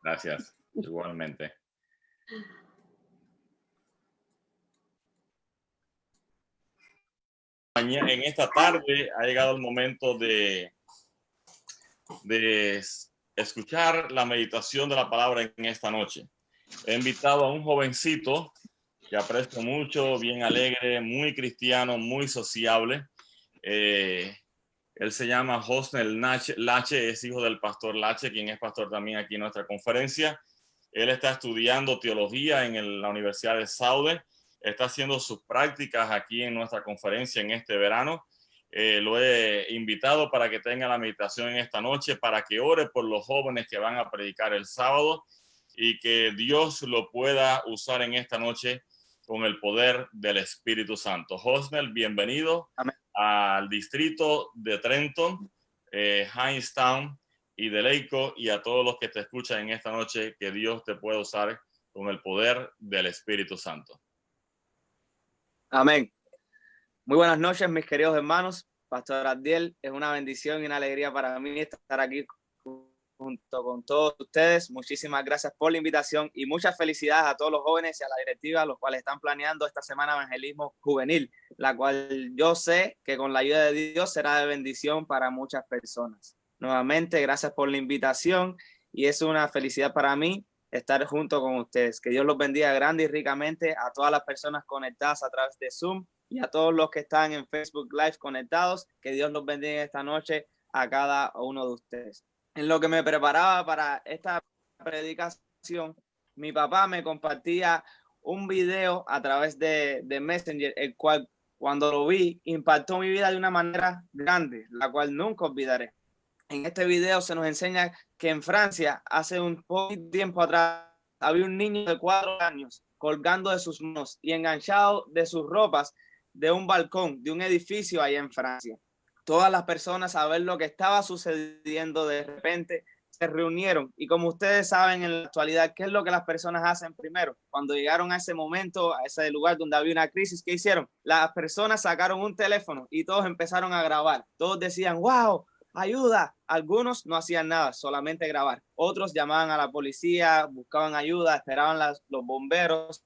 Gracias, igualmente. En esta tarde ha llegado el momento de escuchar la meditación de la palabra en esta noche. He invitado a un jovencito que aprecio mucho, bien alegre, muy cristiano, muy sociable. Él se llama Hosnel Lache, es hijo del pastor Lache, quien es pastor también aquí en nuestra conferencia. Él está estudiando teología en la Universidad de Saude. Está haciendo sus prácticas aquí en nuestra conferencia en este verano. Lo he invitado para que tenga la meditación en esta noche, para que ore por los jóvenes que van a predicar el sábado y que Dios lo pueda usar en esta noche con el poder del Espíritu Santo. Hosnel, bienvenido. Amén. Al distrito de Trenton, Hightstown y de Leico, y a todos los que te escuchan en esta noche, que Dios te pueda usar con el poder del Espíritu Santo. Amén. Muy buenas noches, mis queridos hermanos. Pastor Abdiel, es una bendición y una alegría para mí estar aquí junto con todos ustedes. Muchísimas gracias por la invitación y muchas felicidades a todos los jóvenes y a la directiva, los cuales están planeando esta semana evangelismo juvenil, la cual yo sé que con la ayuda de Dios será de bendición para muchas personas. Nuevamente, gracias por la invitación y es una felicidad para mí estar junto con ustedes. Que Dios los bendiga grande y ricamente a todas las personas conectadas a través de Zoom y a todos los que están en Facebook Live conectados. Que Dios los bendiga esta noche a cada uno de ustedes. En lo que me preparaba para esta predicación, mi papá me compartía un video a través de Messenger, el cual cuando lo vi impactó mi vida de una manera grande, la cual nunca olvidaré. En este video se nos enseña que en Francia, hace un poco tiempo atrás, había un niño de 4 años colgando de sus manos y enganchado de sus ropas de un balcón de un edificio allá en Francia. Todas las personas, a ver lo que estaba sucediendo, de repente se reunieron. Y como ustedes saben en la actualidad, ¿qué es lo que las personas hacen primero? Cuando llegaron a ese momento, a ese lugar donde había una crisis, ¿qué hicieron? Las personas sacaron un teléfono y todos empezaron a grabar. Todos decían, wow, ayuda. Algunos no hacían nada, solamente grabar. Otros llamaban a la policía, buscaban ayuda, esperaban los bomberos,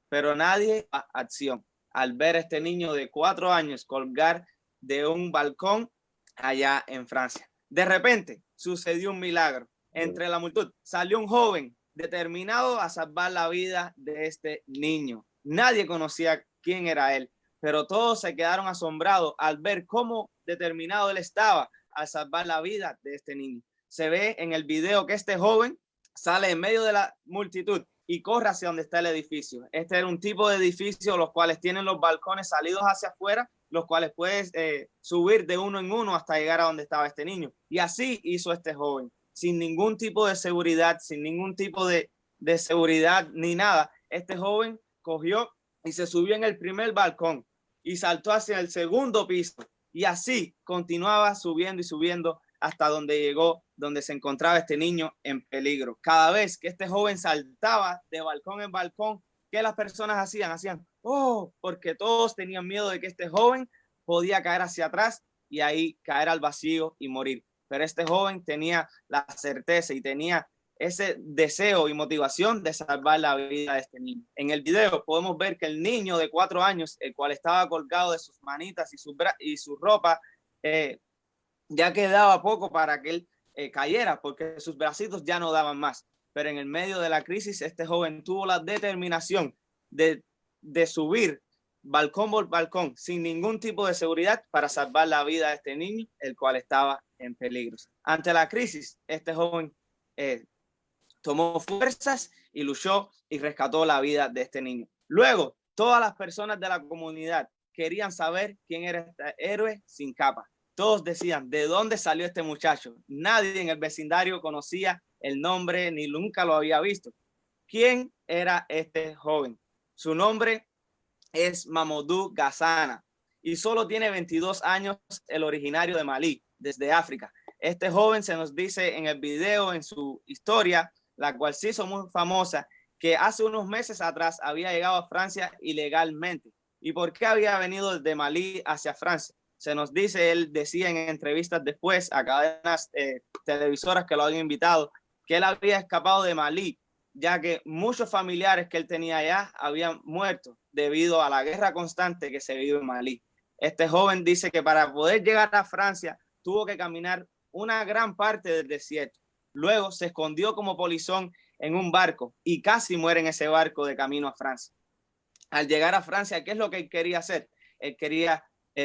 pero nadie a acción. Al ver a este niño de 4 años colgar de un balcón allá en Francia. De repente sucedió un milagro. Entre la multitud salió un joven determinado a salvar la vida de este niño. Nadie conocía quién era él, pero todos se quedaron asombrados al ver cómo determinado él estaba a salvar la vida de este niño. Se ve en el video que este joven sale en medio de la multitud y corre hacia donde está el edificio. Este era un tipo de edificio los cuales tienen los balcones salidos hacia afuera, los cuales puedes subir de uno en uno hasta llegar a donde estaba este niño. Y así hizo este joven, sin ningún tipo de seguridad, sin ningún tipo de seguridad ni nada. Este joven cogió y se subió en el primer balcón y saltó hacia el segundo piso. Y así continuaba subiendo y subiendo hasta donde llegó, donde se encontraba este niño en peligro. Cada vez que este joven saltaba de balcón en balcón, ¿qué las personas hacían? Hacían, oh, porque todos tenían miedo de que este joven podía caer hacia atrás y ahí caer al vacío y morir. Pero este joven tenía la certeza y tenía ese deseo y motivación de salvar la vida de este niño. En el video podemos ver que el niño de 4 años, el cual estaba colgado de sus manitas y su ropa, ya quedaba poco para que él cayera, porque sus bracitos ya no daban más. Pero en el medio de la crisis, este joven tuvo la determinación de subir balcón por balcón sin ningún tipo de seguridad para salvar la vida de este niño, el cual estaba en peligro. Ante la crisis, este joven tomó fuerzas y luchó y rescató la vida de este niño. Luego, todas las personas de la comunidad querían saber quién era este héroe sin capa. Todos decían, ¿de dónde salió este muchacho? Nadie en el vecindario conocía el nombre ni nunca lo había visto. ¿Quién era este joven? Su nombre es Mamadou Gassana y solo tiene 22 años, el originario de Malí, desde África. Este joven se nos dice en el video, en su historia, la cual se hizo muy famosa, que hace unos meses atrás había llegado a Francia ilegalmente. ¿Y por qué había venido desde Malí hacia Francia? Se nos dice, él decía en entrevistas después a cadenas televisoras que lo habían invitado, que él había escapado de Malí, ya que muchos familiares que él tenía allá habían muerto debido a la guerra constante que se vive en Malí. Este joven dice que para poder llegar a Francia tuvo que caminar una gran parte del desierto. Luego se escondió como polizón en un barco y casi muere en ese barco de camino a Francia. Al llegar a Francia, ¿qué es lo que él quería hacer? Él quería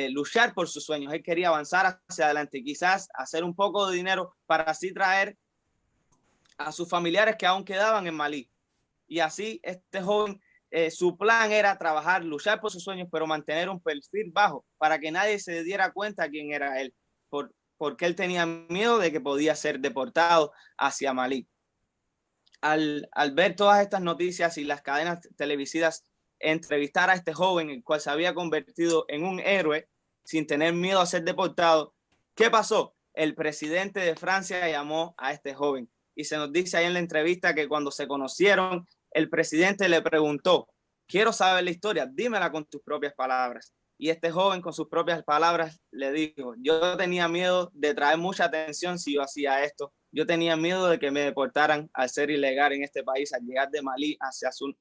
luchar por sus sueños, él quería avanzar hacia adelante, quizás hacer un poco de dinero para así traer a sus familiares que aún quedaban en Malí. Y así este joven, su plan era trabajar, luchar por sus sueños, pero mantener un perfil bajo para que nadie se diera cuenta quién era él, porque él tenía miedo de que podía ser deportado hacia Malí. Al ver todas estas noticias y las cadenas televisivas entrevistar a este joven, el cual se había convertido en un héroe sin tener miedo a ser deportado, ¿qué pasó? El presidente de Francia llamó a este joven y se nos dice ahí en la entrevista que cuando se conocieron, el presidente le preguntó, quiero saber la historia, dímela con tus propias palabras. Y este joven con sus propias palabras le dijo, yo tenía miedo de traer mucha atención si yo hacía esto. Yo tenía miedo de que me deportaran al ser ilegal en este país, al llegar de Malí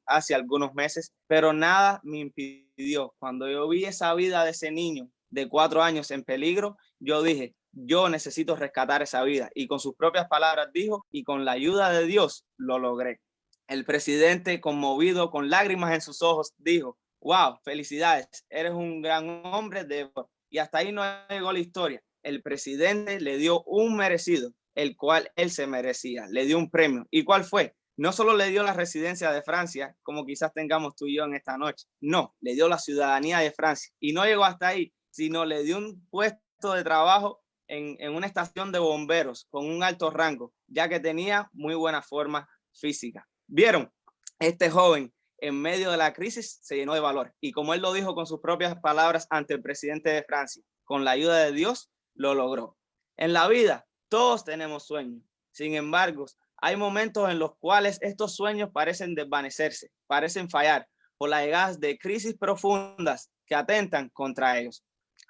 hace algunos meses, pero nada me impidió. Cuando yo vi esa vida de ese niño de 4 años en peligro, yo dije, yo necesito rescatar esa vida. Y con sus propias palabras dijo, y con la ayuda de Dios lo logré. El presidente, conmovido, con lágrimas en sus ojos, dijo, wow, felicidades, eres un gran hombre de... Y hasta ahí no llegó la historia. El presidente le dio un merecido, el cual él se merecía, le dio un premio. ¿Y cuál fue? No solo le dio la residencia de Francia, como quizás tengamos tú y yo en esta noche, no, le dio la ciudadanía de Francia. Y no llegó hasta ahí, sino le dio un puesto de trabajo en una estación de bomberos con un alto rango, ya que tenía muy buena forma física. ¿Vieron? Este joven en medio de la crisis se llenó de valor y como él lo dijo con sus propias palabras ante el presidente de Francia, con la ayuda de Dios lo logró. En la vida todos tenemos sueños, sin embargo hay momentos en los cuales estos sueños parecen desvanecerse, parecen fallar por las llegadas de crisis profundas que atentan contra ellos.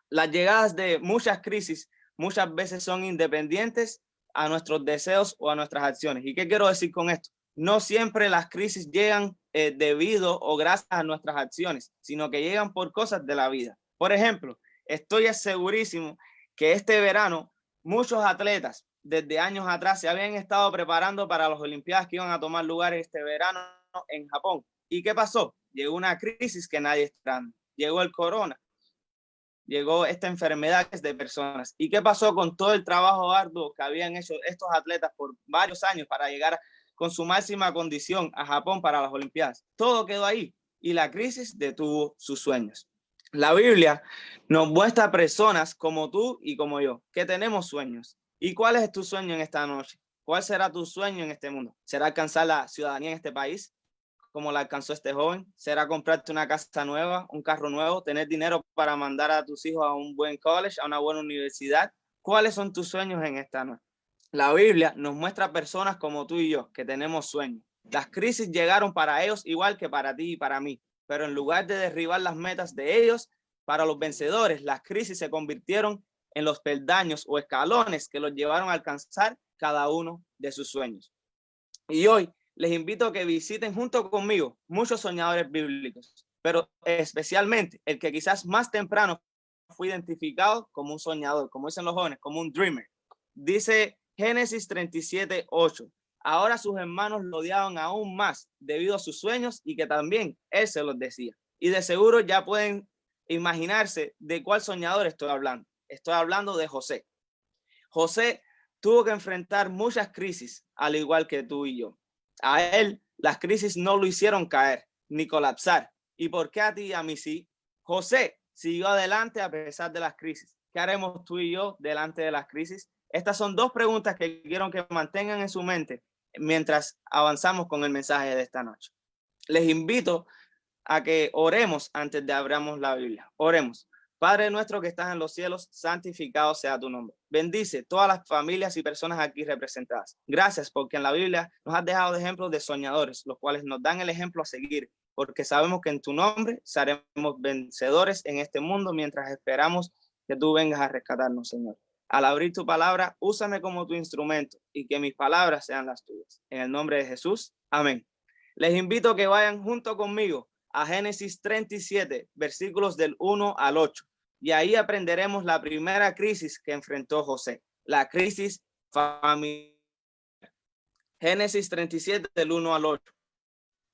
Las llegadas de muchas crisis muchas veces son independientes a nuestros deseos o a nuestras acciones. ¿Y qué quiero decir con esto? No siempre las crisis llegan debido o gracias a nuestras acciones, sino que llegan por cosas de la vida. Por ejemplo, estoy segurísimo que este verano muchos atletas desde años atrás se habían estado preparando para las Olimpiadas que iban a tomar lugar este verano en Japón. ¿Y qué pasó? Llegó una crisis que nadie esperaba. Llegó el corona. Llegó esta enfermedad de personas. ¿Y qué pasó con todo el trabajo arduo que habían hecho estos atletas por varios años para llegar con su máxima condición a Japón para las Olimpiadas? Todo quedó ahí y la crisis detuvo sus sueños. La Biblia nos muestra personas como tú y como yo, que tenemos sueños. ¿Y cuál es tu sueño en esta noche? ¿Cuál será tu sueño en este mundo? ¿Será alcanzar la ciudadanía en este país, como la alcanzó este joven? ¿Será comprarte una casa nueva, un carro nuevo, tener dinero para mandar a tus hijos a un buen college, a una buena universidad? ¿Cuáles son tus sueños en esta noche? La Biblia nos muestra personas como tú y yo, que tenemos sueños. Las crisis llegaron para ellos igual que para ti y para mí, pero en lugar de derribar las metas de ellos, para los vencedores, las crisis se convirtieron en los peldaños o escalones que los llevaron a alcanzar cada uno de sus sueños. Y hoy les invito a que visiten junto conmigo muchos soñadores bíblicos, pero especialmente el que quizás más temprano fue identificado como un soñador, como dicen los jóvenes, como un dreamer. Dice Génesis 37:8. Ahora sus hermanos lo odiaban aún más debido a sus sueños y que también él se los decía. Y de seguro ya pueden imaginarse de cuál soñador estoy hablando. Estoy hablando de José. José tuvo que enfrentar muchas crisis, al igual que tú y yo. A él las crisis no lo hicieron caer ni colapsar. ¿Y por qué a ti y a mí sí? José siguió adelante a pesar de las crisis. ¿Qué haremos tú y yo delante de las crisis? Estas son dos preguntas que quiero que mantengan en su mente mientras avanzamos con el mensaje de esta noche. Les invito a que oremos antes de abramos la Biblia. Oremos. Padre nuestro que estás en los cielos, santificado sea tu nombre. Bendice todas las familias y personas aquí representadas. Gracias porque en la Biblia nos has dejado de ejemplos de soñadores, los cuales nos dan el ejemplo a seguir, porque sabemos que en tu nombre seremos vencedores en este mundo mientras esperamos que tú vengas a rescatarnos, Señor. Al abrir tu palabra, úsame como tu instrumento y que mis palabras sean las tuyas. En el nombre de Jesús, amén. Les invito a que vayan junto conmigo a Génesis 37, versículos del 1 al 8. Y ahí aprenderemos la primera crisis que enfrentó José, la crisis familiar. Génesis 37, del 1 al 8.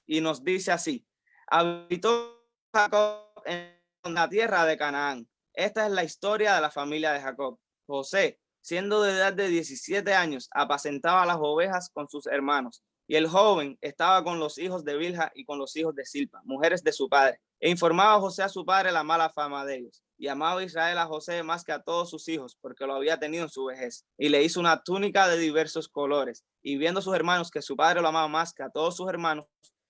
Y nos dice así: habitó Jacob en la tierra de Canaán. Esta es la historia de la familia de Jacob. José, siendo de edad de 17 años, apacentaba las ovejas con sus hermanos. Y el joven estaba con los hijos de Bilha y con los hijos de Silpa, mujeres de su padre. E informaba José a su padre la mala fama de ellos. Y amaba Israel a José más que a todos sus hijos, porque lo había tenido en su vejez. Y le hizo una túnica de diversos colores. Y viendo sus hermanos que su padre lo amaba más que a todos sus hermanos,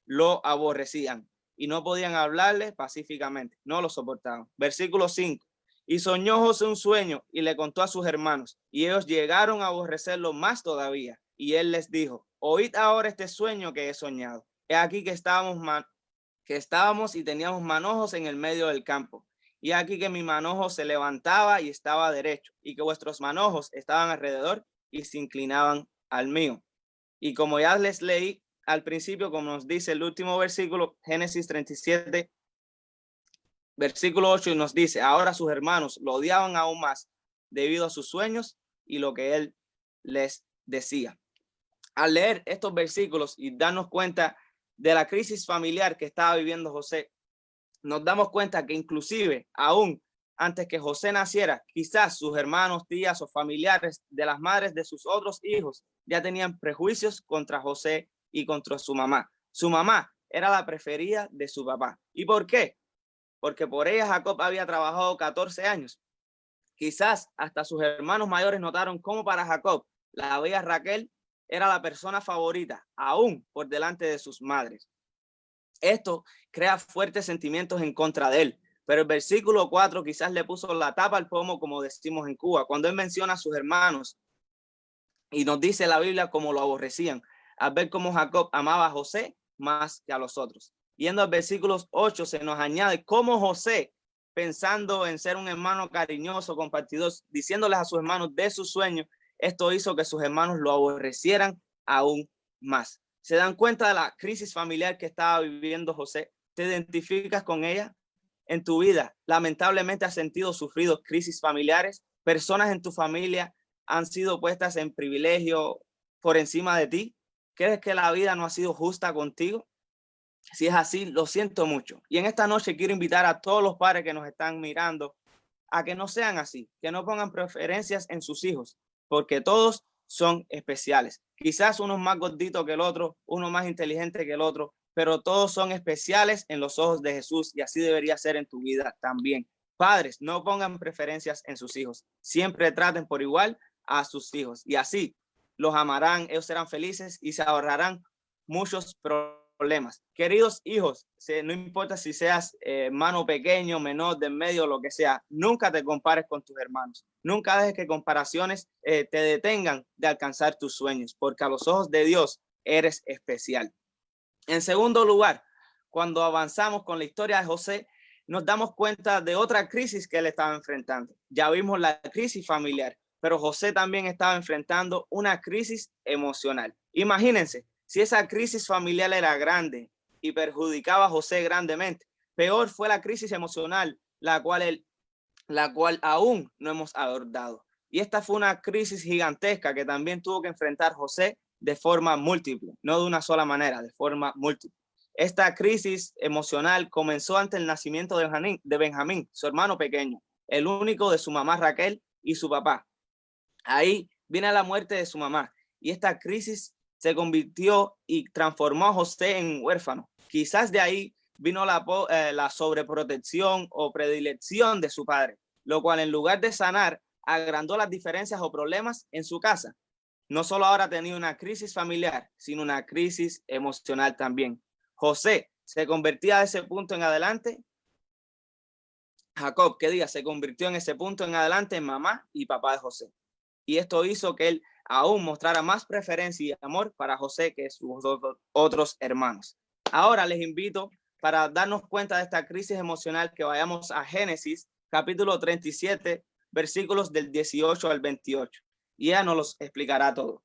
lo aborrecían y no podían hablarle pacíficamente, no lo soportaban. Versículo 5. Y soñó José un sueño y le contó a sus hermanos, y ellos llegaron a aborrecerlo más todavía. Y él les dijo: oíd ahora este sueño que he soñado. He aquí que estábamos y teníamos manojos en el medio del campo. Y aquí que mi manojo se levantaba y estaba derecho, y que vuestros manojos estaban alrededor y se inclinaban al mío. Y como ya les leí al principio, como nos dice el último versículo, Génesis 37, versículo 8, y nos dice: ahora sus hermanos lo odiaban aún más debido a sus sueños y lo que él les decía. Al leer estos versículos y darnos cuenta de la crisis familiar que estaba viviendo José, nos damos cuenta que inclusive aún antes que José naciera, quizás sus hermanos, tías o familiares de las madres de sus otros hijos ya tenían prejuicios contra José y contra su mamá. Su mamá era la preferida de su papá. ¿Y por qué? Porque por ella Jacob había trabajado 14 años. Quizás hasta sus hermanos mayores notaron cómo para Jacob la bella Raquel era la persona favorita, aún por delante de sus madres. Esto crea fuertes sentimientos en contra de él. Pero el versículo 4 quizás le puso la tapa al pomo, como decimos en Cuba, cuando él menciona a sus hermanos y nos dice la Biblia cómo lo aborrecían, al ver cómo Jacob amaba a José más que a los otros. Yendo al versículo 8 se nos añade cómo José, pensando en ser un hermano cariñoso, compartidor, diciéndoles a sus hermanos de sus sueños, esto hizo que sus hermanos lo aborrecieran aún más. ¿Se dan cuenta de la crisis familiar que estaba viviendo José? ¿Te identificas con ella? En tu vida, lamentablemente has sufrido crisis familiares. Personas en tu familia han sido puestas en privilegio por encima de ti. ¿Crees que la vida no ha sido justa contigo? Si es así, lo siento mucho. Y en esta noche quiero invitar a todos los padres que nos están mirando a que no sean así, que no pongan preferencias en sus hijos, porque todos son especiales. Quizás uno es más gordito que el otro, uno más inteligente que el otro, pero todos son especiales en los ojos de Jesús y así debería ser en tu vida también. Padres, no pongan preferencias en sus hijos. Siempre traten por igual a sus hijos y así los amarán, ellos serán felices y se ahorrarán muchos problemas. Queridos hijos, no importa si seas hermano pequeño, menor, del medio, lo que sea, nunca te compares con tus hermanos. Nunca dejes que comparaciones te detengan de alcanzar tus sueños, porque a los ojos de Dios eres especial. En segundo lugar, cuando avanzamos con la historia de José, nos damos cuenta de otra crisis que él estaba enfrentando. Ya vimos la crisis familiar, pero José también estaba enfrentando una crisis emocional. Imagínense, si esa crisis familiar era grande y perjudicaba a José grandemente, peor fue la crisis emocional, la cual aún no hemos abordado. Y esta fue una crisis gigantesca que también tuvo que enfrentar José de forma múltiple, no de una sola manera, de forma múltiple. Esta crisis emocional comenzó ante el nacimiento de Benjamín, su hermano pequeño, el único de su mamá Raquel y su papá. Ahí viene la muerte de su mamá y esta crisis se convirtió y transformó a José en huérfano. Quizás de ahí vino la sobreprotección o predilección de su padre, lo cual en lugar de sanar, agrandó las diferencias o problemas en su casa. No solo ahora tenía una crisis familiar, sino una crisis emocional también. José se convertía de ese punto en adelante, Jacob, se convirtió en ese punto en adelante en mamá y papá de José. Y esto hizo que él aún mostrara más preferencia y amor para José que sus otros hermanos. Ahora les invito, para darnos cuenta de esta crisis emocional, que vayamos a Génesis capítulo 37, versículos del 18 al 28. Y ella nos los explicará todo.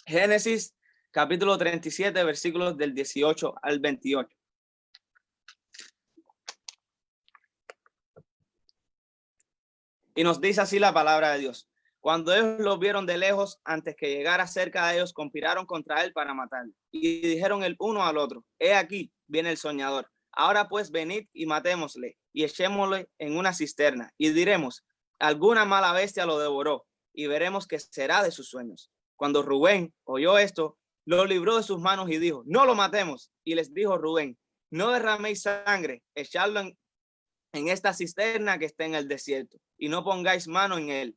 Génesis capítulo 37, versículos del 18 al 28. Y nos dice así la palabra de Dios. Cuando ellos lo vieron de lejos, antes que llegara cerca de ellos, conspiraron contra él para matarlo. Y dijeron el uno al otro: he aquí, viene el soñador. Ahora pues venid y matémosle, y echémosle en una cisterna, y diremos: alguna mala bestia lo devoró, y veremos qué será de sus sueños. Cuando Rubén oyó esto, lo libró de sus manos y dijo: no lo matemos. Y les dijo Rubén: no derraméis sangre, echadlo en esta cisterna que está en el desierto, y no pongáis mano en él,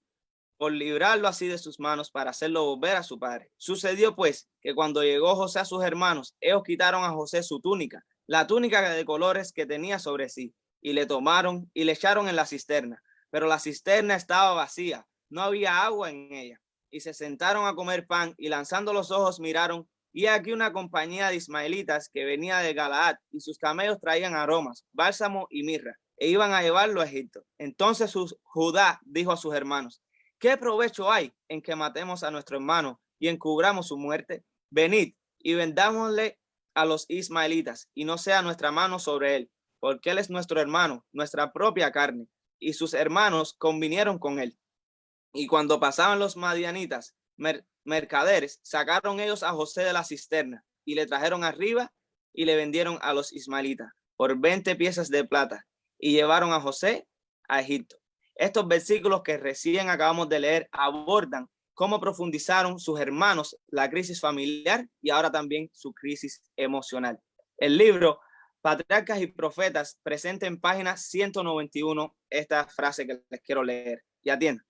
por librarlo así de sus manos, para hacerlo volver a su padre. Sucedió pues que cuando llegó José a sus hermanos, ellos quitaron a José su túnica, la túnica de colores que tenía sobre sí, y le tomaron y le echaron en la cisterna. Pero la cisterna estaba vacía, no había agua en ella. Y se sentaron a comer pan, y lanzando los ojos miraron, y aquí una compañía de ismaelitas que venía de Galaad, y sus camellos traían aromas, bálsamo y mirra, e iban a llevarlo a Egipto. Entonces Judá dijo a sus hermanos: ¿qué provecho hay en que matemos a nuestro hermano y encubramos su muerte? Venid y vendámosle a los ismaelitas, y no sea nuestra mano sobre él, porque él es nuestro hermano, nuestra propia carne. Y sus hermanos convinieron con él. Y cuando pasaban los madianitas, mercaderes, sacaron ellos a José de la cisterna, y le trajeron arriba, y le vendieron a los ismaelitas por 20 piezas de plata, y llevaron a José a Egipto. Estos versículos que recién acabamos de leer abordan cómo profundizaron sus hermanos la crisis familiar y ahora también su crisis emocional. El libro Patriarcas y Profetas presenta en página 191 esta frase que les quiero leer. Y atiendan.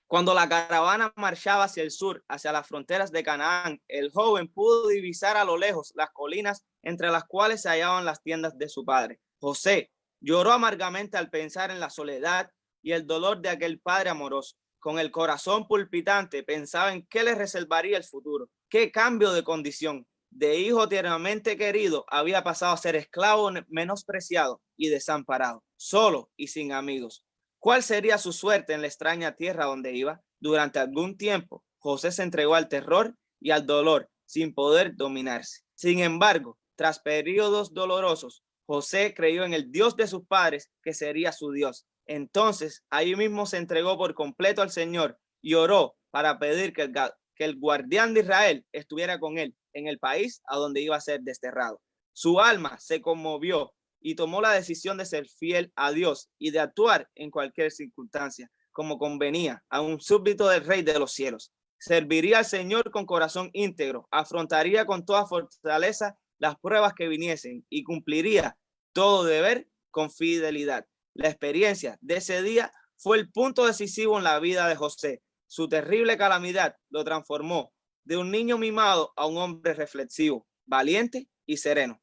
Cuando la caravana marchaba hacia el sur, hacia las fronteras de Canaán, el joven pudo divisar a lo lejos las colinas entre las cuales se hallaban las tiendas de su padre. José lloró amargamente al pensar en la soledad y el dolor de aquel padre amoroso. Con el corazón palpitante pensaba en qué le reservaría el futuro. Qué cambio de condición. De hijo tiernamente querido había pasado a ser esclavo menospreciado y desamparado, solo y sin amigos. ¿Cuál sería su suerte en la extraña tierra donde iba? Durante algún tiempo, José se entregó al terror y al dolor sin poder dominarse. Sin embargo, tras periodos dolorosos, José creyó en el Dios de sus padres, que sería su Dios. Entonces, ahí mismo se entregó por completo al Señor y oró para pedir que el guardián de Israel estuviera con él en el país a donde iba a ser desterrado. Su alma se conmovió y tomó la decisión de ser fiel a Dios y de actuar en cualquier circunstancia, como convenía a un súbdito del Rey de los cielos. Serviría al Señor con corazón íntegro, afrontaría con toda fortaleza las pruebas que viniesen y cumpliría todo deber con fidelidad. La experiencia de ese día fue el punto decisivo en la vida de José. Su terrible calamidad lo transformó de un niño mimado a un hombre reflexivo, valiente y sereno.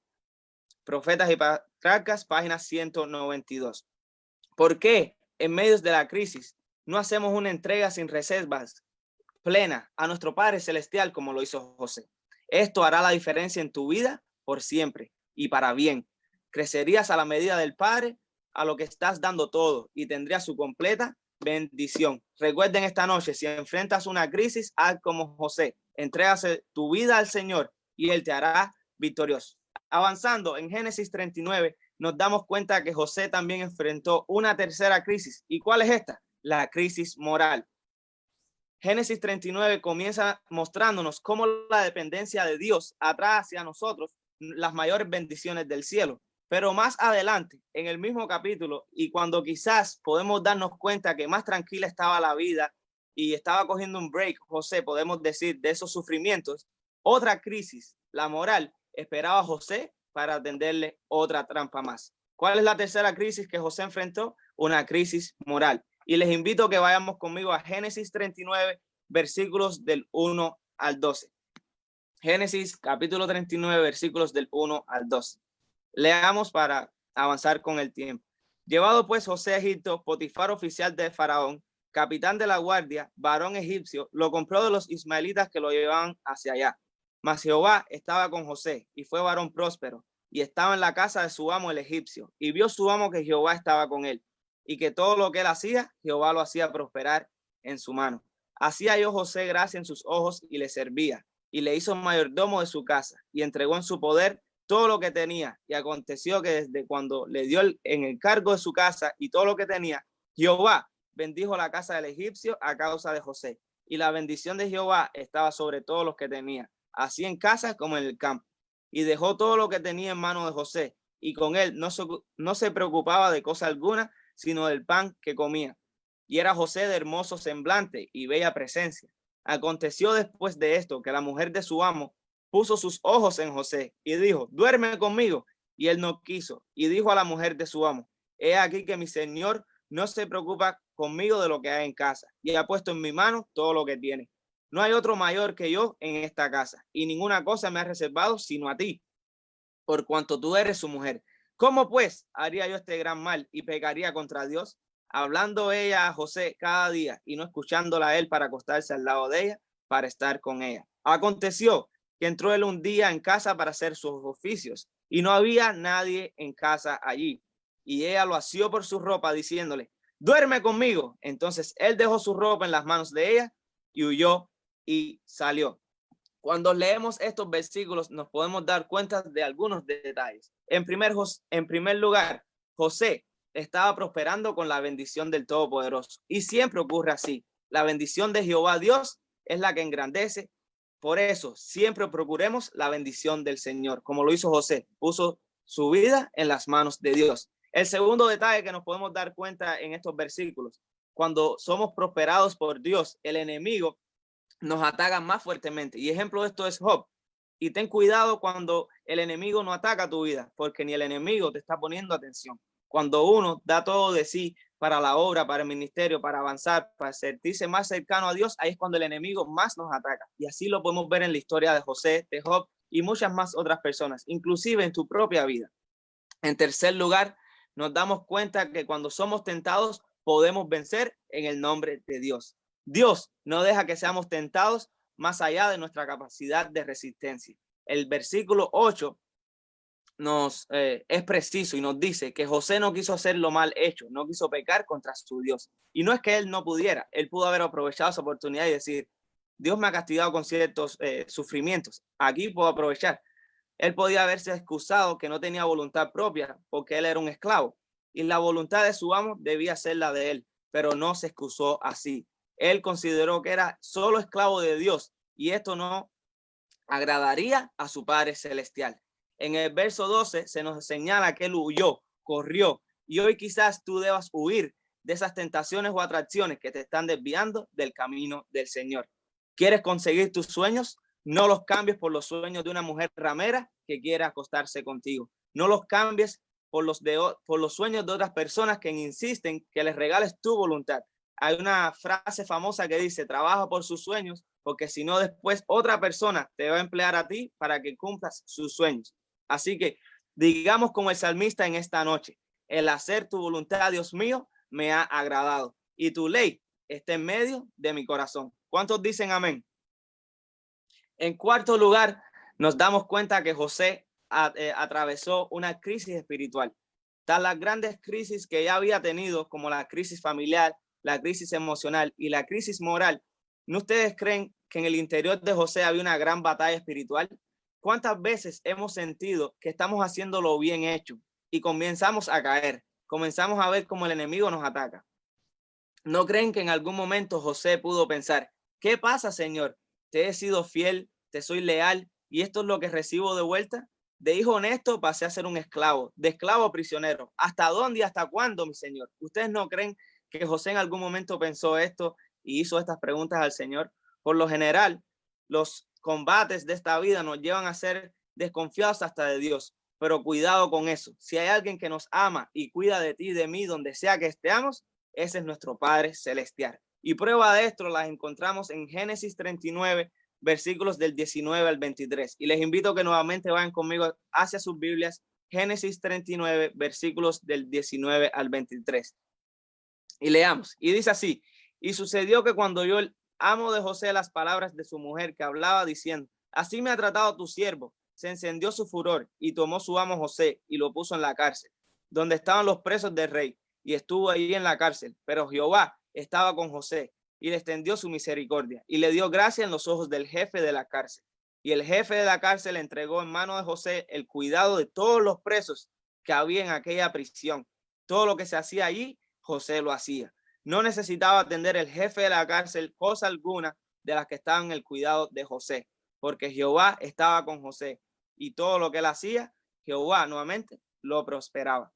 Profetas y Patriarcas, página 192. ¿Por qué en medio de la crisis no hacemos una entrega sin reservas plena a nuestro Padre Celestial como lo hizo José? Esto hará la diferencia en tu vida por siempre y para bien. Crecerías a la medida del Padre a lo que estás dando todo y tendrías su completa bendición. Recuerden esta noche, si enfrentas una crisis, haz como José. Entrégase tu vida al Señor y Él te hará victorioso. Avanzando en Génesis 39, nos damos cuenta que José también enfrentó una tercera crisis. ¿Y cuál es esta? La crisis moral. Génesis 39 comienza mostrándonos cómo la dependencia de Dios atrae hacia nosotros las mayores bendiciones del cielo. Pero más adelante, en el mismo capítulo, y cuando quizás podemos darnos cuenta que más tranquila estaba la vida y estaba cogiendo un break, José, podemos decir, de esos sufrimientos, otra crisis, la moral, esperaba a José para atenderle otra trampa más. ¿Cuál es la tercera crisis que José enfrentó? Una crisis moral. Y les invito a que vayamos conmigo a Génesis 39, versículos del 1 al 12. Génesis capítulo 39, versículos del 1 al 12. Leamos para avanzar con el tiempo. Llevado pues José a Egipto, Potifar, oficial de Faraón, capitán de la guardia, varón egipcio, lo compró de los ismaelitas que lo llevaban hacia allá. Mas Jehová estaba con José y fue varón próspero, y estaba en la casa de su amo el egipcio, y vio su amo que Jehová estaba con él, y que todo lo que él hacía, Jehová lo hacía prosperar en su mano. Así halló José gracia en sus ojos y le servía, y le hizo mayordomo de su casa, y entregó en su poder todo lo que tenía. Y aconteció que desde cuando le dio en el cargo de su casa y todo lo que tenía, Jehová bendijo la casa del egipcio a causa de José. Y la bendición de Jehová estaba sobre todos los que tenía, así en casa como en el campo. Y dejó todo lo que tenía en mano de José, y con él no se preocupaba de cosa alguna, sino del pan que comía. Y era José de hermoso semblante y bella presencia. Aconteció después de esto que la mujer de su amo puso sus ojos en José y dijo, duerme conmigo. Y él no quiso. Y dijo a la mujer de su amo, he aquí que mi señor no se preocupa conmigo de lo que hay en casa, y ha puesto en mi mano todo lo que tiene. No hay otro mayor que yo en esta casa, y ninguna cosa me ha reservado sino a ti, por cuanto tú eres su mujer. ¿Cómo pues haría yo este gran mal y pecaría contra Dios? Hablando ella a José cada día y no escuchándola a él para acostarse al lado de ella, para estar con ella. Aconteció que entró él un día en casa para hacer sus oficios y no había nadie en casa allí. Y ella lo asió por su ropa diciéndole, duerme conmigo. Entonces él dejó su ropa en las manos de ella y huyó y salió. Cuando leemos estos versículos nos podemos dar cuenta de algunos detalles. En primer lugar, José estaba prosperando con la bendición del Todopoderoso. Y siempre ocurre así. La bendición de Jehová Dios es la que engrandece. Por eso siempre procuremos la bendición del Señor. Como lo hizo José, puso su vida en las manos de Dios. El segundo detalle que nos podemos dar cuenta en estos versículos, cuando somos prosperados por Dios, el enemigo nos atacan más fuertemente. Y ejemplo de esto es Job. Y ten cuidado cuando el enemigo no ataca tu vida, porque ni el enemigo te está poniendo atención. Cuando uno da todo de sí para la obra, para el ministerio, para avanzar, para sentirse más cercano a Dios, ahí es cuando el enemigo más nos ataca. Y así lo podemos ver en la historia de José, de Job y muchas más otras personas, inclusive en tu propia vida. En tercer lugar, nos damos cuenta que cuando somos tentados, podemos vencer en el nombre de Dios. Dios no deja que seamos tentados más allá de nuestra capacidad de resistencia. El versículo 8 es preciso y nos dice que José no quiso hacer lo mal hecho, no quiso pecar contra su Dios. Y no es que él no pudiera, él pudo haber aprovechado esa oportunidad y decir, Dios me ha castigado con ciertos sufrimientos, aquí puedo aprovechar. Él podía haberse excusado que no tenía voluntad propia porque él era un esclavo y la voluntad de su amo debía ser la de él, pero no se excusó así. Él consideró que era solo esclavo de Dios y esto no agradaría a su Padre Celestial. En el verso 12 se nos señala que él huyó, corrió, y hoy quizás tú debas huir de esas tentaciones o atracciones que te están desviando del camino del Señor. ¿Quieres conseguir tus sueños? No los cambies por los sueños de una mujer ramera que quiera acostarse contigo. No los cambies por los sueños de otras personas que insisten que les regales tu voluntad. Hay una frase famosa que dice, trabaja por sus sueños, porque si no después otra persona te va a emplear a ti para que cumplas sus sueños. Así que digamos como el salmista en esta noche, el hacer tu voluntad, Dios mío, me ha agradado y tu ley está en medio de mi corazón. ¿Cuántos dicen amén? En cuarto lugar, nos damos cuenta que José atravesó una crisis espiritual. Tras las grandes crisis que ya había tenido, como la crisis familiar, la crisis emocional y la crisis moral, ¿no ustedes creen que en el interior de José había una gran batalla espiritual? ¿Cuántas veces hemos sentido que estamos haciendo lo bien hecho y comenzamos a caer? Comenzamos a ver cómo el enemigo nos ataca. ¿No creen que en algún momento José pudo pensar, ¿qué pasa, Señor? Te he sido fiel, te soy leal y esto es lo que recibo de vuelta? De hijo honesto pasé a ser un esclavo, de esclavo a prisionero. ¿Hasta dónde y hasta cuándo, mi Señor? ¿Ustedes no creen que José en algún momento pensó esto y hizo estas preguntas al Señor? Por lo general, los combates de esta vida nos llevan a ser desconfiados hasta de Dios, pero cuidado con eso. Si hay alguien que nos ama y cuida de ti y de mí donde sea que estemos, ese es nuestro Padre Celestial. Y prueba de esto las encontramos en Génesis 39, versículos del 19 al 23. Y les invito a que nuevamente vayan conmigo hacia sus Biblias, Génesis 39, versículos del 19 al 23. Y leamos. Y dice así, y sucedió que cuando oyó el amo de José las palabras de su mujer que hablaba diciendo, así me ha tratado tu siervo, se encendió su furor y tomó su amo José y lo puso en la cárcel, donde estaban los presos del rey. y estuvo allí en la cárcel, pero Jehová estaba con José y le extendió su misericordia y le dio gracia en los ojos del jefe de la cárcel. Y el jefe de la cárcel entregó en mano de José el cuidado de todos los presos que había en aquella prisión. Todo lo que se hacía allí, José lo hacía. No necesitaba atender el jefe de la cárcel cosa alguna de las que estaban en el cuidado de José, porque Jehová estaba con José y todo lo que él hacía, Jehová nuevamente lo prosperaba.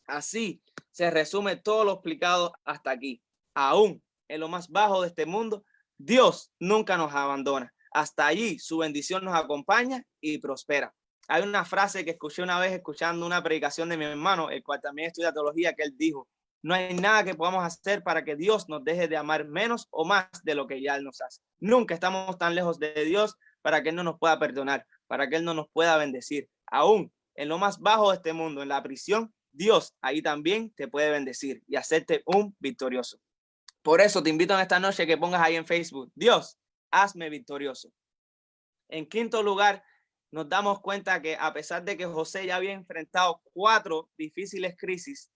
Así se resume todo lo explicado hasta aquí. Aún en lo más bajo de este mundo, Dios nunca nos abandona. Hasta allí su bendición nos acompaña y prospera. Hay una frase que escuché una vez escuchando una predicación de mi hermano, el cual también estudia teología, que él dijo: no hay nada que podamos hacer para que Dios nos deje de amar menos o más de lo que ya Él nos hace. Nunca estamos tan lejos de Dios para que Él no nos pueda perdonar, para que Él no nos pueda bendecir. Aún en lo más bajo de este mundo, en la prisión, Dios ahí también te puede bendecir y hacerte un victorioso. Por eso te invito en esta noche que pongas ahí en Facebook: Dios, hazme victorioso. En quinto lugar, nos damos cuenta que a pesar de que José ya había enfrentado 4 difíciles crisis,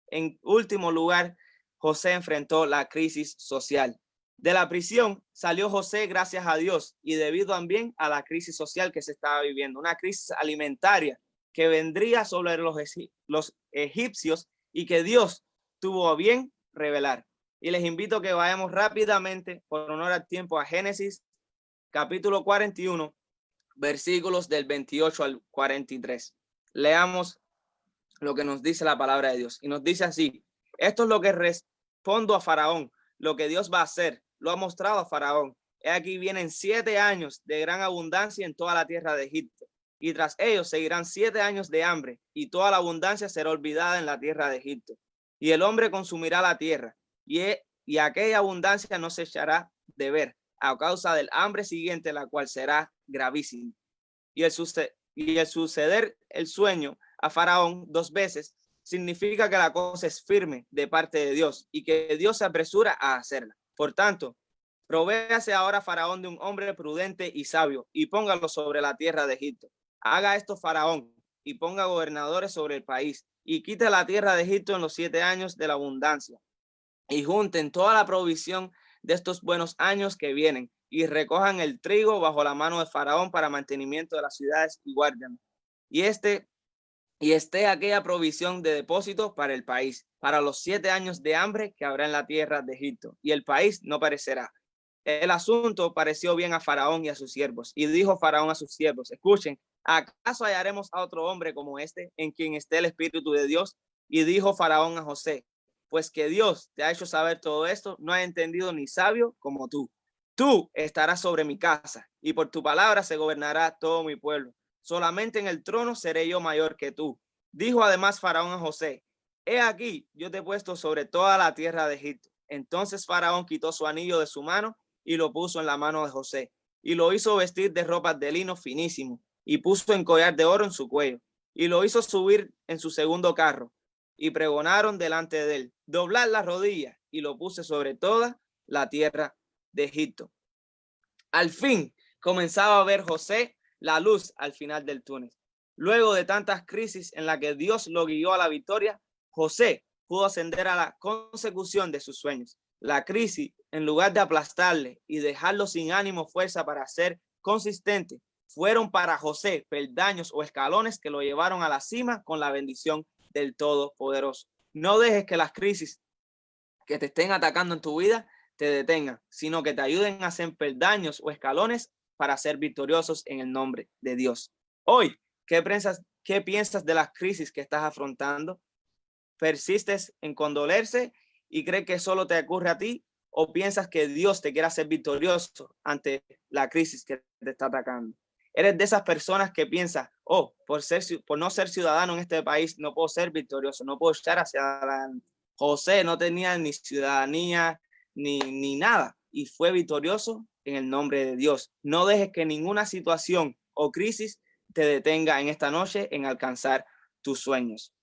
en último lugar, José enfrentó la crisis social. De la prisión salió José gracias a Dios y debido también a la crisis social que se estaba viviendo, una crisis alimentaria que vendría sobre los egipcios y que Dios tuvo a bien revelar. Y les invito a que vayamos rápidamente, por honor al tiempo, a Génesis capítulo 41, versículos del 28 al 43. Leamos lo que nos dice la palabra de Dios. Y nos dice así: esto es lo que respondo a Faraón, lo que Dios va a hacer, lo ha mostrado a Faraón. He aquí vienen 7 años de gran abundancia en toda la tierra de Egipto, y tras ellos seguirán 7 años de hambre, y toda la abundancia será olvidada en la tierra de Egipto. Y el hombre consumirá la tierra, y aquella abundancia no se echará de ver, a causa del hambre siguiente, la cual será gravísima. Y el suceder el sueño a Faraón 2 veces significa que la cosa es firme de parte de Dios y que Dios se apresura a hacerla. Por tanto, provéase ahora Faraón de un hombre prudente y sabio y póngalo sobre la tierra de Egipto. Haga esto Faraón y ponga gobernadores sobre el país y quite la tierra de Egipto en los 7 años de la abundancia y junten toda la provisión de estos buenos años que vienen y recojan el trigo bajo la mano de Faraón para mantenimiento de las ciudades y guardian. Y esté aquella provisión de depósito para el país, para los 7 años de hambre que habrá en la tierra de Egipto, y el país no perecerá. El asunto pareció bien a Faraón y a sus siervos, y dijo Faraón a sus siervos: escuchen, ¿acaso hallaremos a otro hombre como este, en quien esté el Espíritu de Dios? Y dijo Faraón a José: pues que Dios te ha hecho saber todo esto, no ha entendido ni sabio como tú. Tú estarás sobre mi casa, y por tu palabra se gobernará todo mi pueblo. Solamente en el trono seré yo mayor que tú. Dijo además Faraón a José: he aquí, yo te he puesto sobre toda la tierra de Egipto. Entonces Faraón quitó su anillo de su mano y lo puso en la mano de José, y lo hizo vestir de ropas de lino finísimo, y puso en collar de oro en su cuello, y lo hizo subir en su segundo carro, y pregonaron delante de él: doblad las rodillas, y lo puse sobre toda la tierra de Egipto. Al fin comenzaba a ver José la luz al final del túnel. Luego de tantas crisis en las que Dios lo guió a la victoria, José pudo ascender a la consecución de sus sueños. La crisis, en lugar de aplastarle y dejarlo sin ánimo o fuerza para ser consistente, fueron para José peldaños o escalones que lo llevaron a la cima con la bendición del Todopoderoso. No dejes que las crisis que te estén atacando en tu vida te detengan, sino que te ayuden a hacer peldaños o escalones para ser victoriosos en el nombre de Dios. Hoy, ¿qué piensas de las crisis que estás afrontando? ¿Persistes en condolerse y crees que solo te ocurre a ti? ¿O piensas que Dios te quiere hacer victorioso ante la crisis que te está atacando? ¿Eres de esas personas que piensas: oh, por no ser ciudadano en este país, no puedo ser victorioso, no puedo echar hacia adelante? José no tenía ni ciudadanía ni nada y fue victorioso en el nombre de Dios. No dejes que ninguna situación o crisis te detenga en esta noche en alcanzar tus sueños.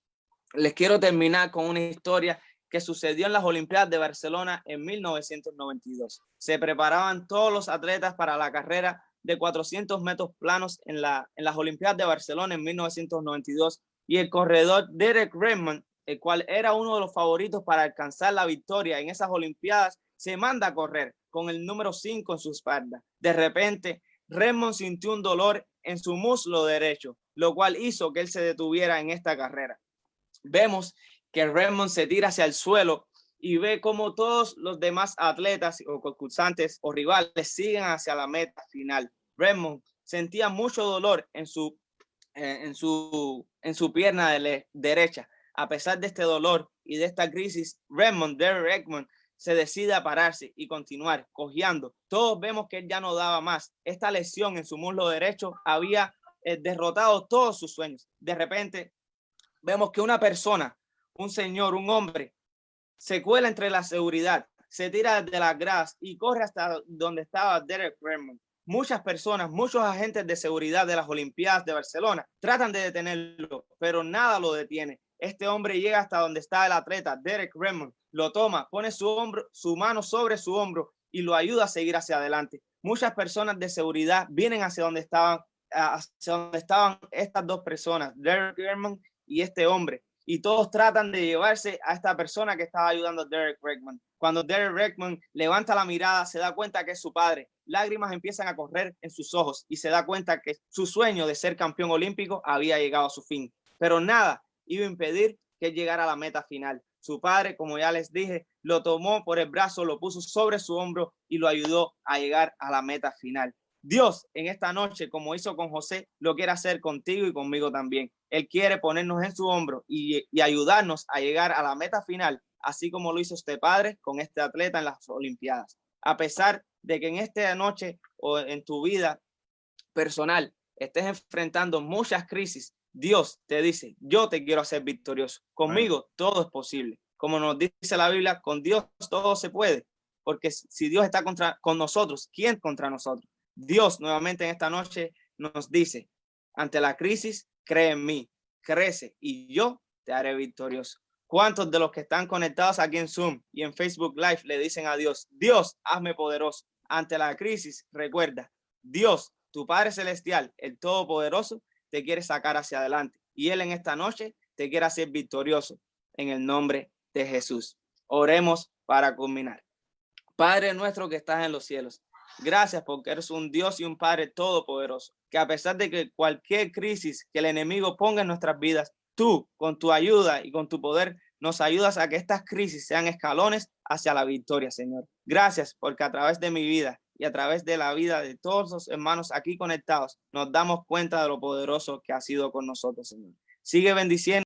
Les quiero terminar con una historia que sucedió en las Olimpiadas de Barcelona en 1992. Se preparaban todos los atletas para la carrera de 400 metros planos en las Olimpiadas de Barcelona en 1992 y el corredor Derek Redmond el cual era uno de los favoritos para alcanzar la victoria en esas Olimpiadas, se manda a correr con el número 5 en su espalda. De repente, Redmond sintió un dolor en su muslo derecho, lo cual hizo que él se detuviera en esta carrera. Vemos que Redmond se tira hacia el suelo y ve cómo todos los demás atletas o concursantes o rivales siguen hacia la meta final. Redmond sentía mucho dolor en su pierna derecha. A pesar de este dolor y de esta crisis, Derek Redmond se decide a pararse y continuar cojeando. Todos vemos que él ya no daba más. Esta lesión en su muslo derecho había derrotado todos sus sueños. De repente, vemos que una persona, un señor, un hombre, se cuela entre la seguridad, se tira de las gradas y corre hasta donde estaba Derek Redmond. Muchas personas, muchos agentes de seguridad de las Olimpiadas de Barcelona tratan de detenerlo, pero nada lo detiene. Este hombre llega hasta donde está el atleta, Derek Redmond, lo toma, pone su mano sobre su hombro y lo ayuda a seguir hacia adelante. Muchas personas de seguridad vienen hacia donde estaban estas dos personas, Derek Redmond y este hombre, y todos tratan de llevarse a esta persona que estaba ayudando a Derek Redmond. Cuando Derek Redmond levanta la mirada, se da cuenta que es su padre. Lágrimas empiezan a correr en sus ojos y se da cuenta que su sueño de ser campeón olímpico había llegado a su fin. Pero nada iba a impedir que llegara a la meta final. Su padre, como ya les dije, lo tomó por el brazo, lo puso sobre su hombro y lo ayudó a llegar a la meta final. Dios en esta noche, como hizo con José, lo quiere hacer contigo y conmigo también. Él quiere ponernos en su hombro y ayudarnos a llegar a la meta final, así como lo hizo este padre con este atleta en las Olimpiadas. A pesar de que en esta noche o en tu vida personal estés enfrentando muchas crisis, Dios te dice, yo te quiero hacer victorioso. Conmigo todo es posible. Como nos dice la Biblia, con Dios todo se puede. Porque si Dios está con nosotros, ¿quién contra nosotros? Dios nuevamente en esta noche nos dice, ante la crisis, cree en mí, crece y yo te haré victorioso. ¿Cuántos de los que están conectados aquí en Zoom y en Facebook Live le dicen a Dios, Dios, hazme poderoso? Ante la crisis, recuerda, Dios, tu Padre Celestial, el Todopoderoso, te quiere sacar hacia adelante y Él en esta noche te quiere hacer victorioso en el nombre de Jesús. Oremos para culminar. Padre nuestro que estás en los cielos, gracias porque eres un Dios y un Padre todopoderoso, que a pesar de que cualquier crisis que el enemigo ponga en nuestras vidas, tú con tu ayuda y con tu poder nos ayudas a que estas crisis sean escalones hacia la victoria, Señor. Gracias porque a través de mi vida y a través de la vida de todos los hermanos aquí conectados, nos damos cuenta de lo poderoso que ha sido con nosotros, Señor. Sigue bendiciendo